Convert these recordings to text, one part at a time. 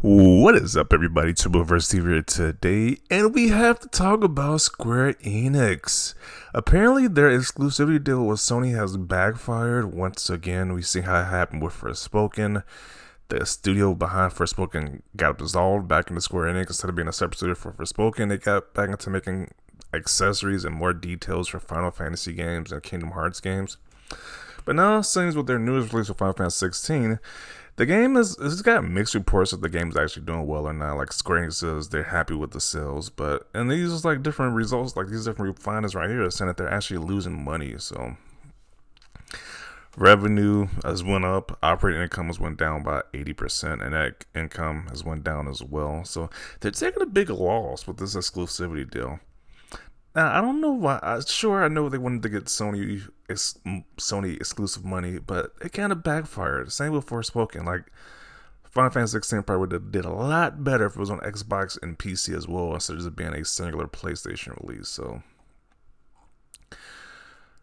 What is up, everybody? Turboverse TV here today, and we have to talk about Square Enix. Apparently, their exclusivity deal with Sony has backfired once again. We see how it happened with Forspoken. The studio behind Forspoken got dissolved back into Square Enix. Instead of being a separate studio for Forspoken, they got back into making accessories and more details for Final Fantasy games and Kingdom Hearts games. But now, since with their newest release of Final Fantasy 16, the game it's got mixed reports if the game's actually doing well or not. Like Square Enix says they're happy with the sales, and these is like different results. Like these different refiners right here are saying that they're actually losing money. So revenue has went up, operating income has went down by 80%, and net income has went down as well. So they're taking a big loss with this exclusivity deal. Now, I don't know why. I know they wanted to get Sony exclusive money, but it kind of backfired. Same with Forspoken. Like Final Fantasy 16 probably would have did a lot better if it was on Xbox and PC as well, instead of just being a singular PlayStation release. So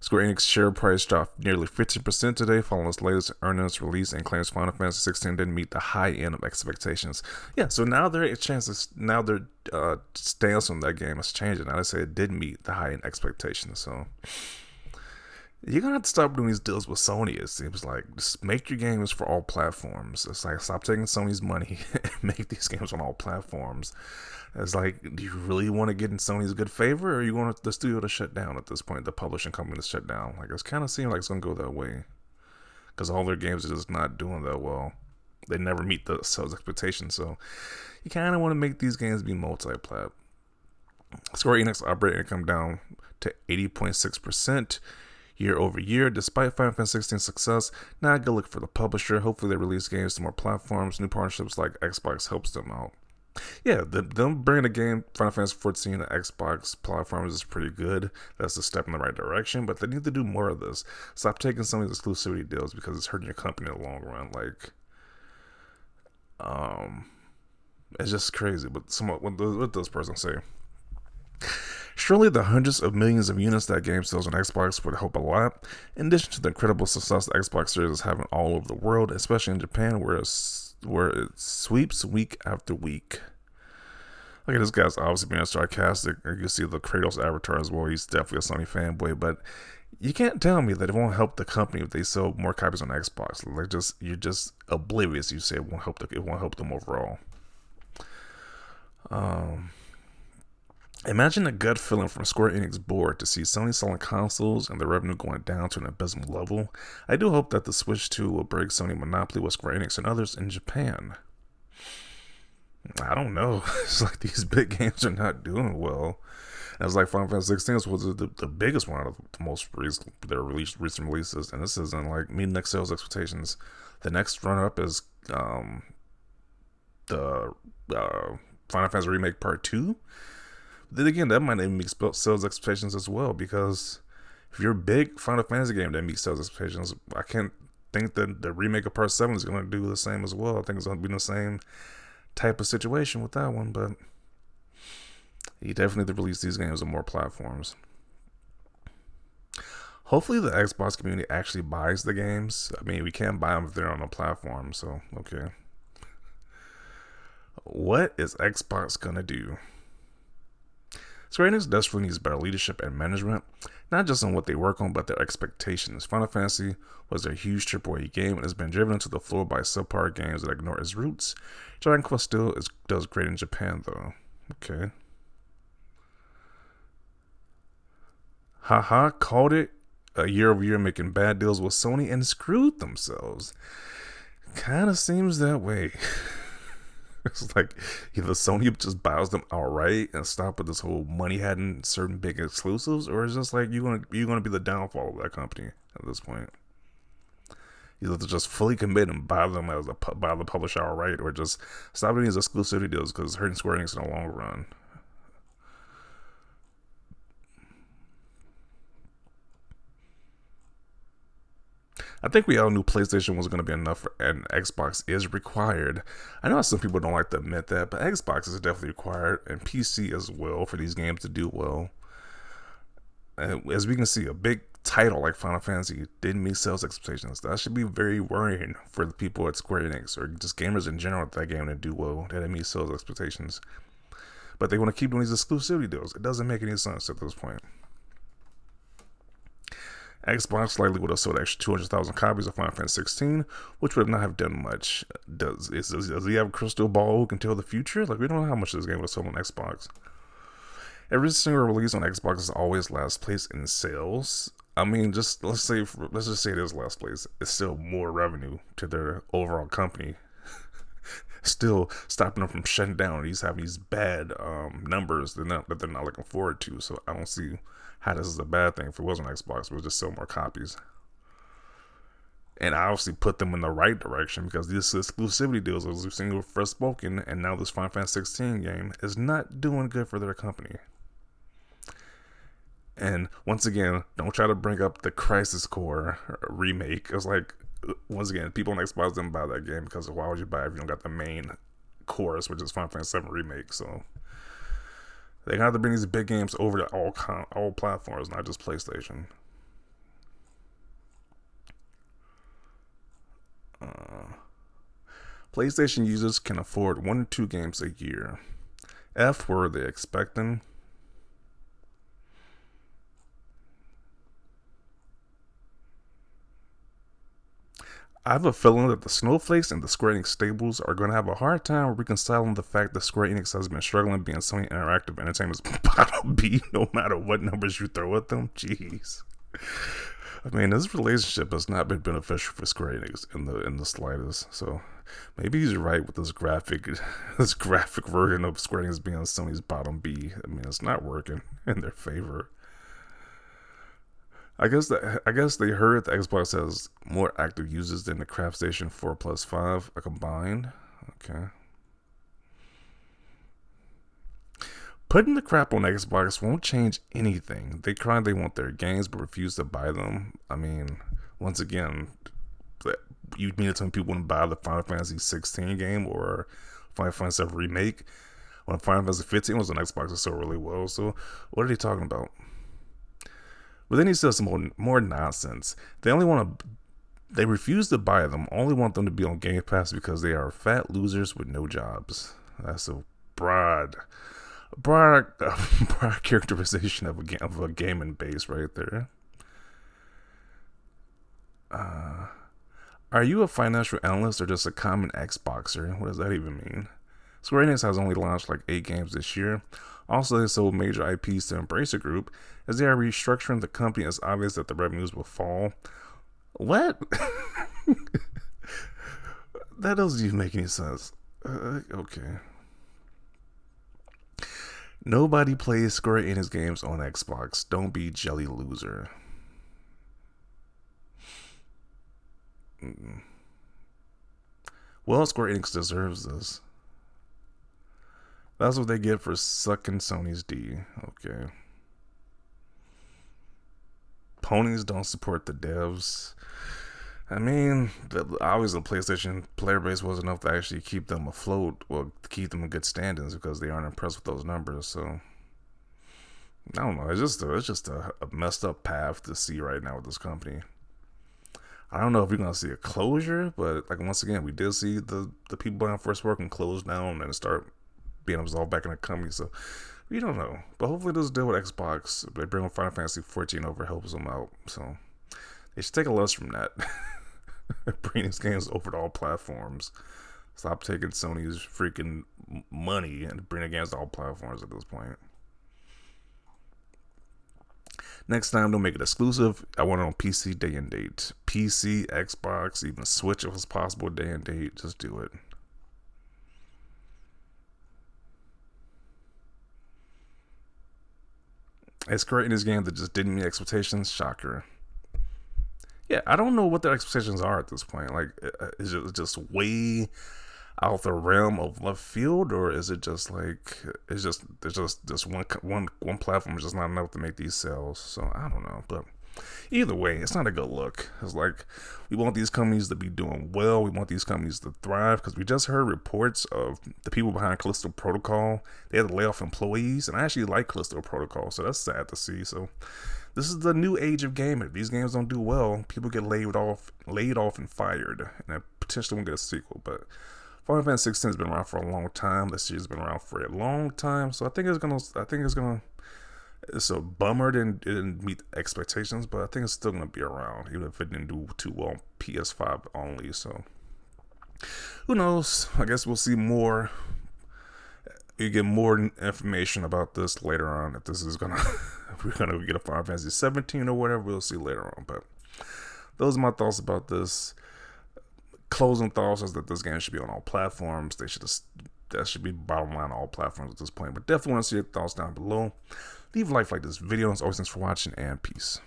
Square Enix share price dropped nearly 15% today following its latest earnings release, and claims Final Fantasy 16 didn't meet the high end of expectations. Yeah, so now their stance on that game is changing. Now they say it did meet the high end expectations. So you're gonna have to stop doing these deals with Sony. It seems like just make your games for all platforms. It's like stop taking Sony's money and make these games on all platforms. It's like, do you really want to get in Sony's good favor, or you want the studio to shut down at this point, the publishing company to shut down? Like, it's kind of seems like it's going to go that way, because all their games are just not doing that well. They never meet the sales expectations, so you kind of want to make these games be multi-plat. Square Enix operating income down to 80.6% year over year, despite Final Fantasy 16 success. Now a good look for the publisher. Hopefully they release games to more platforms. New partnerships like Xbox helps them out. Yeah, them bringing the game Final Fantasy 14 to Xbox platforms is pretty good. That's a step in the right direction, but they need to do more of this. Stop taking some of these exclusivity deals, because it's hurting your company in the long run. Like, it's just crazy. But what does person say? Surely the hundreds of millions of units that game sells on Xbox would help a lot, in addition to the incredible success the Xbox Series is having all over the world, especially in Japan, where it sweeps week after week. Look at this guy's obviously being sarcastic. You can see the Kratos avatar as well. He's definitely a Sony fanboy, but you can't tell me that it won't help the company if they sell more copies on Xbox. Like, you're just oblivious. You say it won't help them overall. Imagine the gut feeling from Square Enix board to see Sony selling consoles and the revenue going down to an abysmal level. I do hope that the Switch 2 will break Sony monopoly with Square Enix and others in Japan. I don't know. It's like these big games are not doing well. And it's like Final Fantasy 16 was the biggest one out of the most recent releases, and this isn't like meeting next sales expectations. The next runner-up is the Final Fantasy Remake Part 2. Then again, that might even meet sales expectations as well, because if you're a big Final Fantasy game that meets sales expectations, I can't think that the remake of Part 7 is going to do the same as well. I think it's going to be the same type of situation with that one, but you definitely need to release these games on more platforms. Hopefully the Xbox community actually buys the games. I mean, we can't buy them if they're on a platform, so okay. What is Xbox going to do? Square Enix desperately needs better leadership and management, not just on what they work on, but their expectations. Final Fantasy was a huge AAA game and has been driven into the floor by subpar games that ignore its roots. Dragon Quest still does great in Japan, though. Okay. Haha, called it a year over year making bad deals with Sony and screwed themselves. Kind of seems that way. It's like either Sony just buys them outright and stop with this whole money having certain big exclusives, or it's just like you're gonna be the downfall of that company at this point. You have to just fully commit and buy them buy the publisher outright, or just stop doing these exclusivity deals, because it's hurting Square Enix in the long run. I think we all knew PlayStation was going to be enough, and Xbox is required. I know some people don't like to admit that, but Xbox is definitely required, and PC as well, for these games to do well. As we can see, a big title like Final Fantasy didn't meet sales expectations. That should be very worrying for the people at Square Enix or just gamers in general that game to do well, that it meets sales expectations. But they want to keep doing these exclusivity deals. It doesn't make any sense at this point. Xbox likely would have sold extra 200,000 copies of Final Fantasy 16, which would not have done much. Does he have a crystal ball who can tell the future? Like, we don't know how much this game was sold on Xbox. Every single release on Xbox is always last place in sales. I mean, let's just say it is last place. It's still more revenue to their overall company. Still stopping them from shutting down. He's having these bad numbers that they're not looking forward to. So I don't see how this is a bad thing if it wasn't Xbox. It would just sell more copies. And I obviously put them in the right direction because these exclusivity deals, as we've seen with First Spoken, and now this Final Fantasy 16 game is not doing good for their company. And once again, don't try to bring up the Crisis Core remake. It's like, once again, people on Xbox didn't buy that game because why would you buy it if you don't got the main chorus, which is Final Fantasy 7 Remake? So they're gonna have to bring these big games over to all platforms, not just PlayStation. PlayStation users can afford 1 to 2 games a year. What were they expecting? I have a feeling that the Snowflakes and the Square Enix stables are going to have a hard time reconciling the fact that Square Enix has been struggling being Sony Interactive Entertainment's bottom B no matter what numbers you throw at them. Jeez. I mean, this relationship has not been beneficial for Square Enix in the slightest. So maybe he's right with this graphic version of Square Enix being Sony's bottom B. I mean, it's not working in their favor. I guess they heard the Xbox has more active users than the Craft Station 4 plus 5 combined. Okay. Putting the crap on Xbox won't change anything. They cry they want their games but refuse to buy them. I mean, once again, you mean to tell me people wouldn't buy the Final Fantasy 16 game or Final Fantasy 7 Remake when Final Fantasy 15 was on Xbox and sold really well? So what are they talking about? But then he says some more nonsense. They refuse to buy them, only want them to be on Game Pass because they are fat losers with no jobs. That's a broad characterization of a gaming base right there. Are you a financial analyst or just a common Xboxer? What does that even mean? Square Enix has only launched like 8 games this year. Also, they sold major IPs to Embracer Group. As they are restructuring the company, it's obvious that the revenues will fall. What? That doesn't even make any sense. Okay. Nobody plays Square Enix games on Xbox. Don't be jelly loser. Well, Square Enix deserves this. That's what they get for sucking Sony's D. Okay. Ponies don't support the devs. I mean, obviously the PlayStation player base was enough to actually keep them afloat, well, to keep them in good standings because they aren't impressed with those numbers. So I don't know. It's just a messed up path to see right now with this company. I don't know if we're gonna see a closure, but like once again, we did see the people behind First Working close down and start being absorbed back in the company. So we don't know. But hopefully this deal with Xbox, they bring Final Fantasy 14 over, helps them out. So they should take a lesson from that. Bring these games over to all platforms. Stop taking Sony's freaking money and bring the games to all platforms at this point. Next time, don't make it exclusive. I want it on PC day and date. PC, Xbox, even Switch if it's possible day and date. Just do it. It's great in this game that just didn't meet expectations. Shocker. Yeah, I don't know what their expectations are at this point. Like, is it just way out the realm of left field, or is it just like there's just this one platform is just not enough to make these sales? So I don't know, but Either way, it's not a good look. It's like we want these companies to be doing well. We want these companies to thrive because we just heard reports of the people behind Callisto Protocol. They had to lay off employees, and I actually like Callisto Protocol, so that's sad to see. So this is the new age of gaming. If these games don't do well, people get laid off and fired, and potentially won't get a sequel. But Final Fantasy 16 has been around for a long time. This series has been around for a long time, so I think it's gonna. It's a bummer it didn't meet expectations, but I think it's still gonna be around, even if it didn't do too well on PS5 only. So who knows? I guess we'll see more. You get more information about this later on. If this is gonna, if we're gonna get a Final Fantasy 17 or whatever, we'll see later on. But those are my thoughts about this. Closing thoughts is that this game should be on all platforms. That should be bottom line on all platforms at this point. But definitely want to see your thoughts down below. Leave a like this video. As always, thanks for watching, and peace.